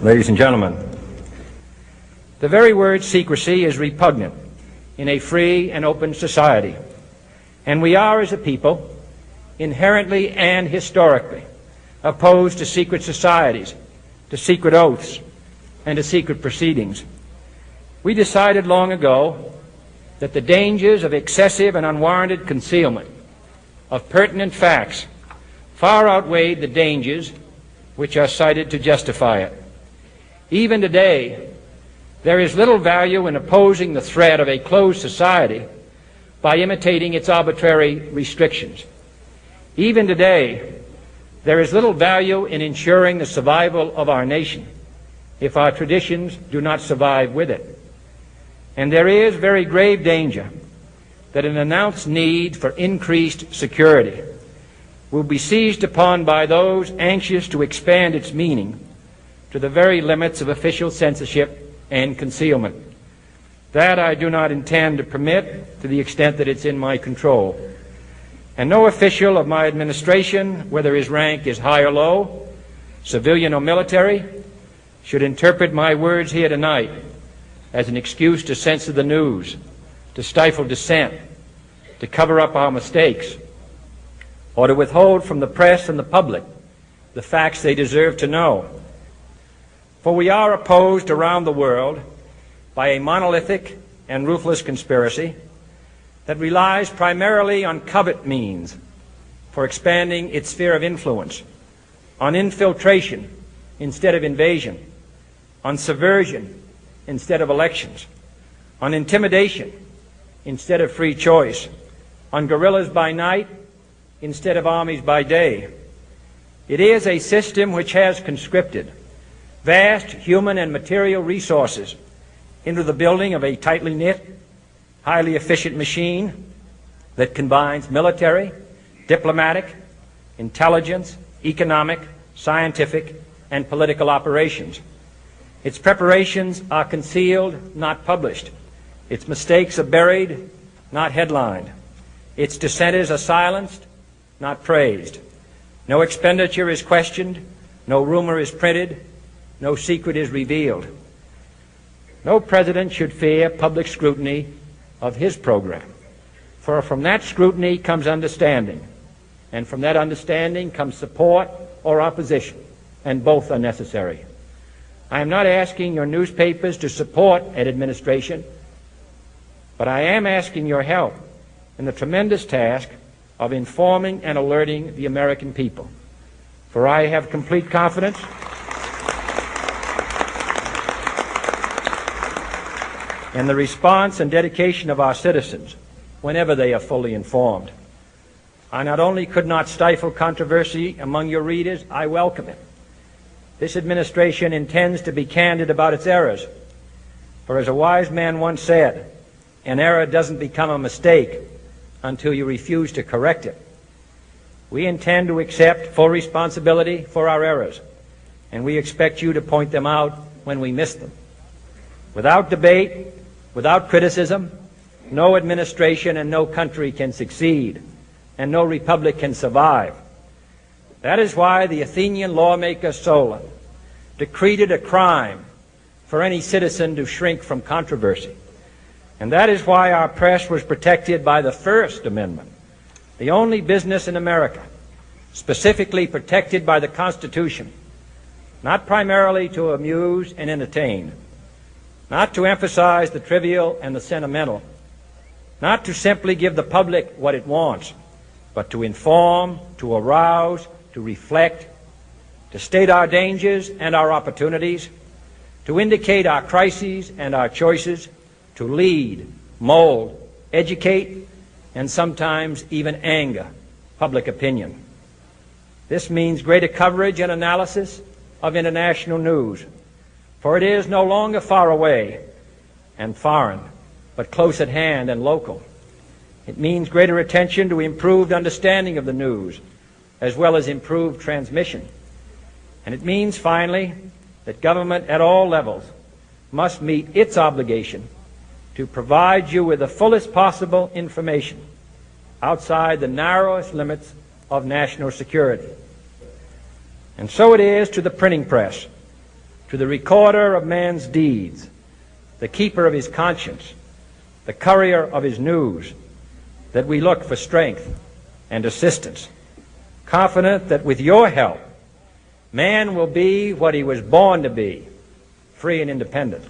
Ladies and gentlemen, the very word secrecy is repugnant in a free and open society, and we are, as a people, inherently and historically opposed to secret societies, to secret oaths, and to secret proceedings. We decided long ago that the dangers of excessive and unwarranted concealment of pertinent facts far outweighed the dangers which are cited to justify it. Even today, there is little value in opposing the threat of a closed society by imitating its arbitrary restrictions. Even today, there is little value in ensuring the survival of our nation if our traditions do not survive with it. And there is very grave danger that an announced need for increased security will be seized upon by those anxious to expand its meaning to the very limits of official censorship and concealment. That I do not intend to permit to the extent that it's in my control. And no official of my administration, whether his rank is high or low, civilian or military, should interpret my words here tonight as an excuse to censor the news, to stifle dissent, to cover up our mistakes, or to withhold from the press and the public the facts they deserve to know. For we are opposed around the world by a monolithic and ruthless conspiracy that relies primarily on covert means for expanding its sphere of influence, on infiltration instead of invasion, on subversion instead of elections, on intimidation instead of free choice, on guerrillas by night instead of armies by day. It is a system which has conscripted vast human and material resources into the building of a tightly knit, highly efficient machine that combines military, diplomatic, intelligence, economic, scientific, and political operations. Its preparations are concealed, not published. Its mistakes are buried, not headlined. Its dissenters are silenced, not praised. No expenditure is questioned, no rumor is printed, no secret is revealed. No president should fear public scrutiny of his program, for from that scrutiny comes understanding, and from that understanding comes support or opposition, and both are necessary. I am not asking your newspapers to support an administration, but I am asking your help in the tremendous task of informing and alerting the American people. For I have complete confidence in the response and dedication of our citizens whenever they are fully informed. I not only could not stifle controversy among your readers, I welcome it. This administration intends to be candid about its errors. For as a wise man once said, an error doesn't become a mistake until you refuse to correct it. We intend to accept full responsibility for our errors, and we expect you to point them out when we miss them. Without debate, without criticism, no administration and no country can succeed, and no republic can survive. That is why the Athenian lawmaker Solon decreed it a crime for any citizen to shrink from controversy. And that is why our press was protected by the First Amendment, the only business in America specifically protected by the Constitution, not primarily to amuse and entertain, not to emphasize the trivial and the sentimental, not to simply give the public what it wants, but to inform, to arouse, to reflect, to state our dangers and our opportunities, to indicate our crises and our choices, to lead, mold, educate, and sometimes even anger public opinion. This means greater coverage and analysis of international news, for it is no longer far away and foreign, but close at hand and local. It means greater attention to improved understanding of the news, as well as improved transmission. And it means, finally, that government at all levels must meet its obligation to provide you with the fullest possible information outside the narrowest limits of national security. And so it is to the printing press, to the recorder of man's deeds, the keeper of his conscience, the courier of his news, that we look for strength and assistance, confident that with your help, man will be what he was born to be, free and independent.